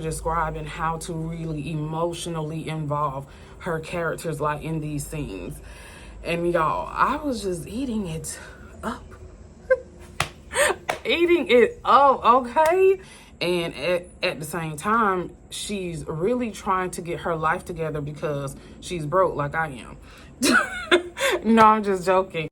describing how to really emotionally involve her characters like in these scenes. And y'all, I was just eating it up. Eating it up, okay? And at the same time, she's really trying to get her life together because she's broke like I am. No, I'm just joking.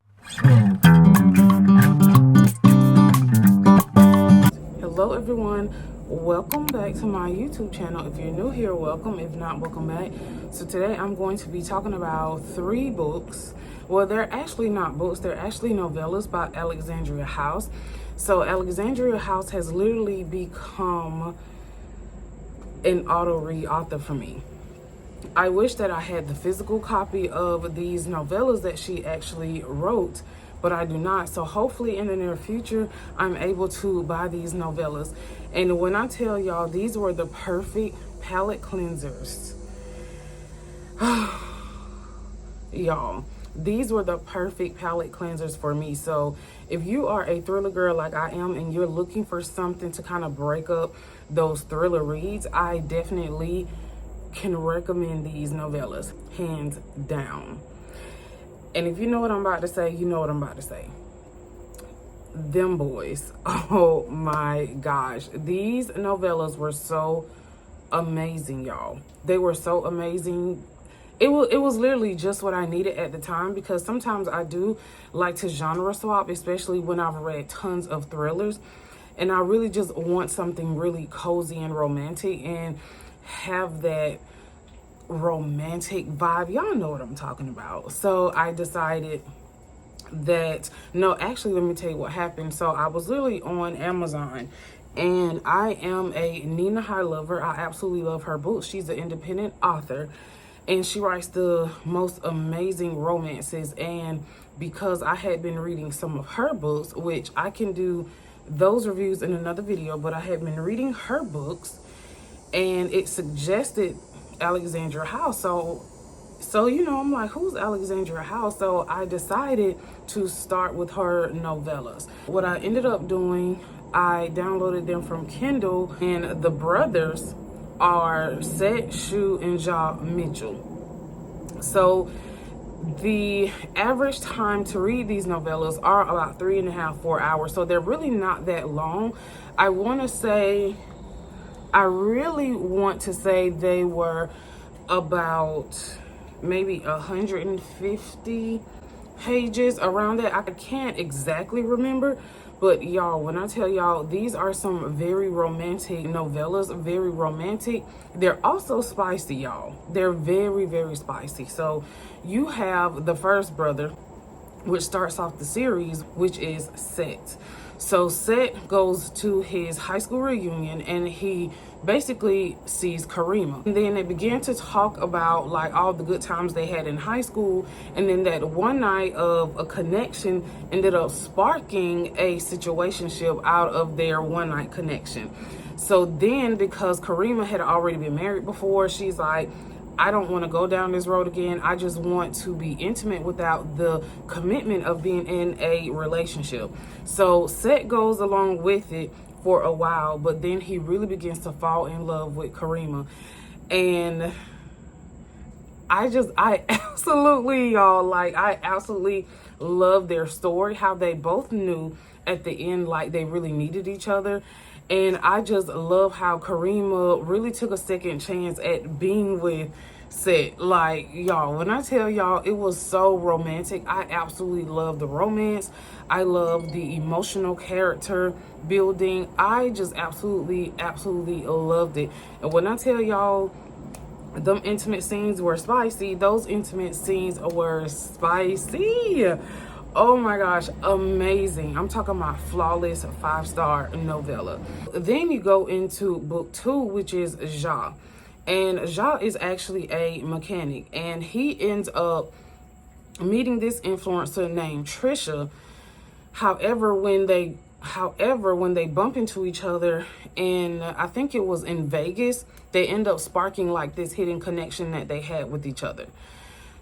Hello everyone, welcome back to my YouTube channel. If you're new here, welcome. If not, welcome back. So today I'm going to be talking about 3 books. Well, they're actually not books, they're actually novellas by Alexandria House. So Alexandria House has literally become an auto-read author for me. I wish that I had the physical copy of these novellas that she actually wrote, but I do not. So hopefully in the near future, I'm able to buy these novellas. And when I tell y'all, these were the perfect palate cleansers. Y'all, these were the perfect palate cleansers for me. So if you are a thriller girl like I am and you're looking for something to kind of break up those thriller reads, I definitely can recommend these novellas, hands down. And if you know what I'm about to say, you know what I'm about to say. Them boys, oh my gosh, these novellas were so amazing, y'all. They were so amazing. It was literally just what I needed at the time, because sometimes I do like to genre swap, especially when I've read tons of thrillers, and I really just want something really cozy and romantic and have that romantic vibe. Y'all know what I'm talking about. So I decided that, no, actually, let me tell you what happened. So I was literally on Amazon, and I am a Nina High lover. I absolutely love her books. She's an independent author, and she writes the most amazing romances. And because I had been reading some of her books, which I can do those reviews in another video, but I had been reading her books and it suggested Alexandria House. So you know, I'm like, who's Alexandria House? So I decided to start with her novellas. What I ended up doing, I downloaded them from Kindle, and the brothers are Seth, Shu, and Ja Mitchell. So the average time to read these novellas are about 3.5, 4 hours. So they're really not that long. I really want to say they were about maybe 150 pages, around that. I can't exactly remember, but y'all, when I tell y'all, these are some very romantic novellas, very romantic. They're also spicy, y'all. They're very, very spicy. So you have the first brother, which starts off the series, which is Seth. So Seth goes to his high school reunion and he basically sees Karima. And then they began to talk about like all the good times they had in high school. And then that one night of a connection ended up sparking a situationship out of their one night connection. So then, because Karima had already been married before, she's like, I don't want to go down this road again. I just want to be intimate without the commitment of being in a relationship. So Seth goes along with it for a while, but then he really begins to fall in love with Karima. And I absolutely, y'all, like, I absolutely love their story, how they both knew at the end, like, they really needed each other. And I just love how Karima really took a second chance at being with Seth. Like, y'all, when I tell y'all, it was so romantic. I absolutely love the romance. I love the emotional character building. I just absolutely loved it. And when I tell y'all, them intimate scenes were spicy, those intimate scenes were spicy. Oh my gosh, amazing. I'm talking about flawless 5-star novella. Then you go into book 2, which is Ja. And Ja is actually a mechanic, and he ends up meeting this influencer named Trisha. However, when they bump into each other, and I think it was in Vegas, they end up sparking like this hidden connection that they had with each other.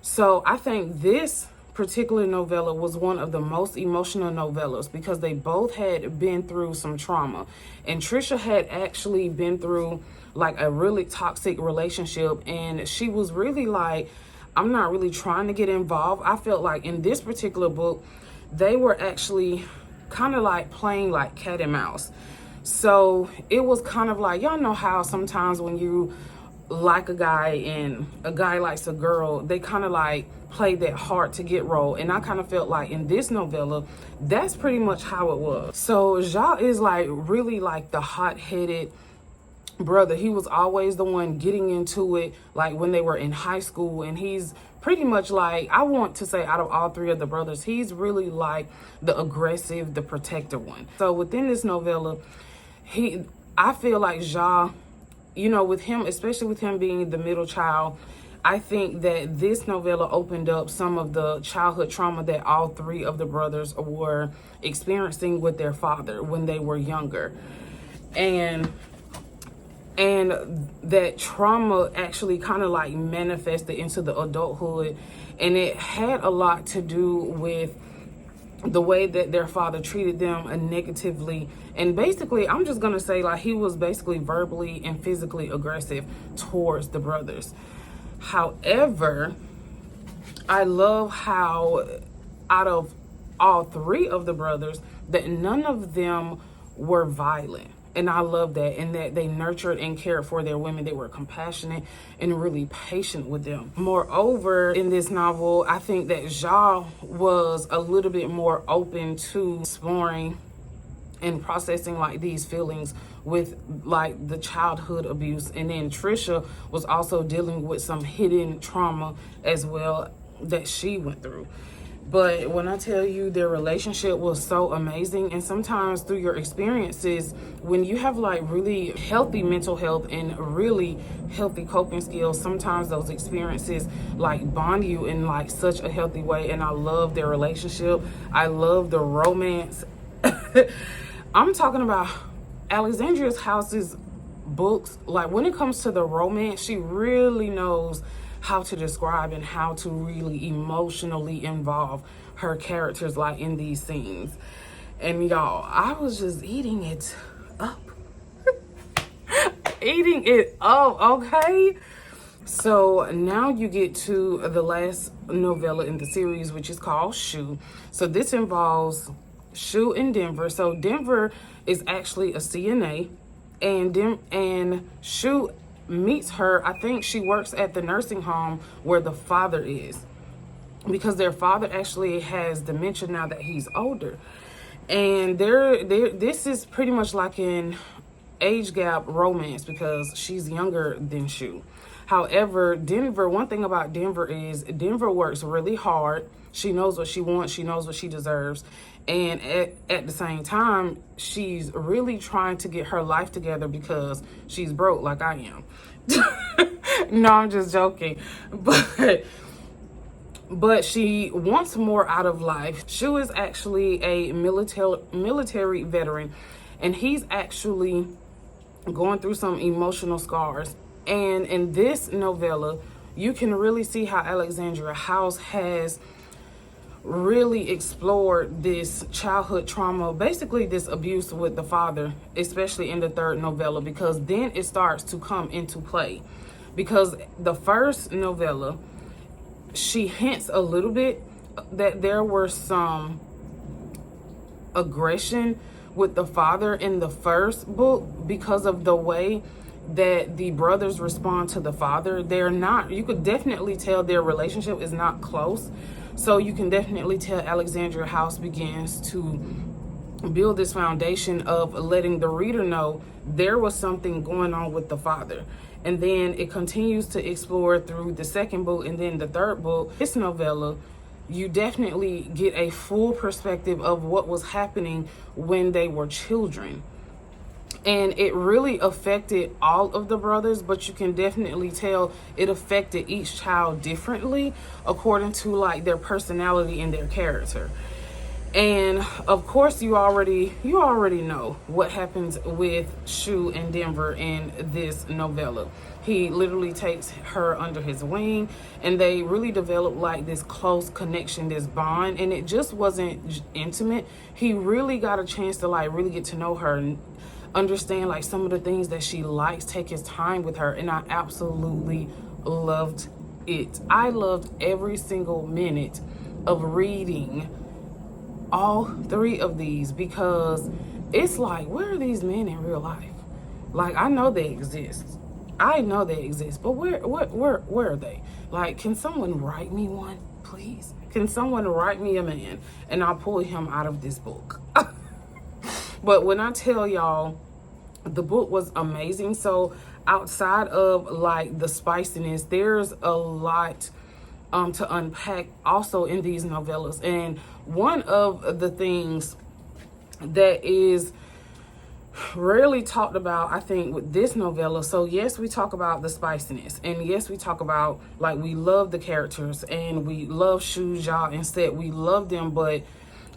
So I think this particular novella was one of the most emotional novellas because they both had been through some trauma. And Trisha had actually been through like a really toxic relationship, and she was really like, I'm not really trying to get involved. I felt like in this particular book, they were actually kind of like playing like cat and mouse. So it was kind of like, y'all know how sometimes when you like a guy and a guy likes a girl, they kind of like play that hard to get role. And I kind of felt like in this novella, that's pretty much how it was. So Ja is like really like the hot-headed brother. He was always the one getting into it, like when they were in high school, and he's pretty much like, I want to say out of all three of the brothers, he's really like the aggressive, the protector one. So within this novella, I feel like Ja, you know, with him, especially with him being the middle child, I think that this novella opened up some of the childhood trauma that all three of the brothers were experiencing with their father when they were younger. And that trauma actually kind of like manifested into the adulthood, and it had a lot to do with the way that their father treated them negatively. And basically, I'm just gonna say, like, he was basically verbally and physically aggressive towards the brothers. However, I love how out of all three of the brothers, that none of them were violent. And I love that, and that they nurtured and cared for their women. They were compassionate and really patient with them. Moreover, in this novel, I think that Ja was a little bit more open to exploring and processing like these feelings with like the childhood abuse. And then Trisha was also dealing with some hidden trauma as well that she went through. But when I tell you, their relationship was so amazing, and sometimes through your experiences, when you have like really healthy mental health and really healthy coping skills, sometimes those experiences like bond you in like such a healthy way. And I love their relationship. I love the romance. I'm talking about Alexandria House's books. Like, when it comes to the romance, she really knows how to describe and how to really emotionally involve her characters like in these scenes. And y'all, I was just eating it up. Eating it up, okay? So now you get to the last novella in the series, which is called Shu. So this involves Shu and Denver. So Denver is actually a CNA, and Shu meets her. I think she works at the nursing home where the father is, because their father actually has dementia now that he's older. And this is pretty much like an age gap romance because she's younger than Shu. However, Denver, one thing about Denver is Denver works really hard. She knows what she wants. She knows what she deserves. And at the same time, she's really trying to get her life together because she's broke like I am. No, I'm just joking. But she wants more out of life. Shu is actually a military veteran, and he's actually going through some emotional scars. And in this novella, you can really see how Alexandria House has really explored this childhood trauma, basically this abuse with the father, especially in the third novella, because then it starts to come into play. Because the first novella, she hints a little bit that there were some aggression with the father in the first book because of the way that the brothers respond to the father. They're not, you could definitely tell their relationship is not close. So you can definitely tell Alexandria House begins to build this foundation of letting the reader know there was something going on with the father. And then it continues to explore through the second book and then the third book. This novella, you definitely get a full perspective of what was happening when they were children. And it really affected all of the brothers, but you can definitely tell it affected each child differently according to like their personality and their character. And of course, you already know what happens with Shu and Denver in this novella. He literally takes her under his wing, and they really develop like this close connection, this bond, and it just wasn't intimate. He really got a chance to like really get to know her understand like some of the things that she likes, take his time with her, and I absolutely loved it. I loved every single minute of reading all 3 of these, because it's like, where are these men in real life? Like, I know they exist. I know they exist, but where are they? Like, can someone write me one, please? Can someone write me a man and I'll pull him out of this book? But when I tell y'all, the book was amazing. So outside of like the spiciness, there's a lot to unpack also in these novellas. And one of the things that is rarely talked about, I think, with this novella, so yes, we talk about the spiciness, and yes, we talk about like we love the characters and we love Shuja and Set, we love them, but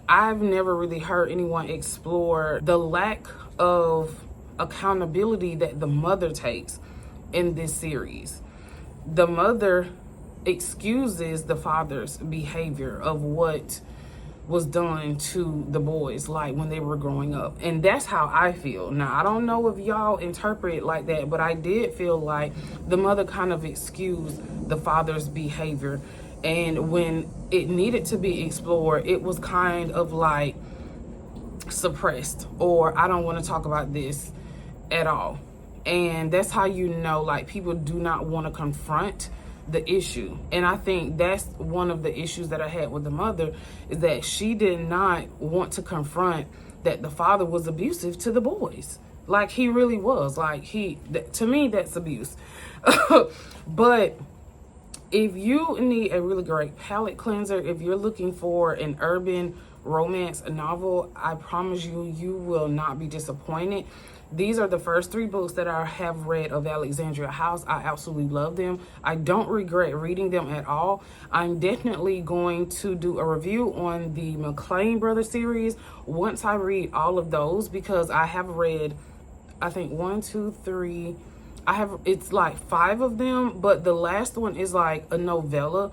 I've never really heard anyone explore the lack of accountability that the mother takes in this series. The mother excuses the father's behavior of what was done to the boys, like when they were growing up. And that's how I feel. Now, I don't know if y'all interpret it like that, but I did feel like the mother kind of excused the father's behavior. And when it needed to be explored, it was kind of like suppressed, or I don't want to talk about this at all. And that's how you know, like, people do not want to confront the issue. And I think that's one of the issues that I had with the mother, is that she did not want to confront that the father was abusive to the boys. Like, he really was. Like, to me, that's abuse. But if you need a really great palate cleanser, if you're looking for an urban romance novel, I promise you, you will not be disappointed. These are the first 3 books that I have read of Alexandria House. I absolutely love them. I don't regret reading them at all. I'm definitely going to do a review on the McLean Brothers series once I read all of those, because I have read, I think 1, 2, 3, it's like 5 of them, but the last one is like a novella,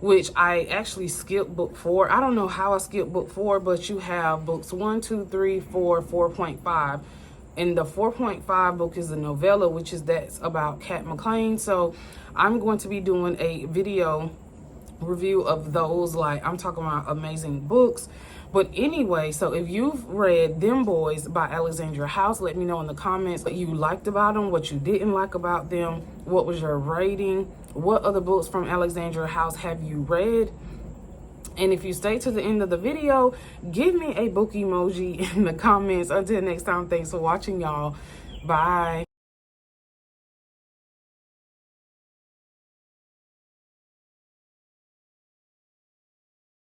which I actually skipped book 4. I don't know how I skipped book 4, but you have books 1, 2, 3, 4, 4.5. And the 4.5 book is a novella, which is that's about Kat McLean. So I'm going to be doing a video review of those. Like, I'm talking about amazing books. But anyway, so if you've read Them Boys by Alexandria House, let me know in the comments what you liked about them, what you didn't like about them, what was your rating, what other books from Alexandria House have you read. And if you stay to the end of the video, give me a book emoji in the comments. Until next time, thanks for watching, y'all. Bye.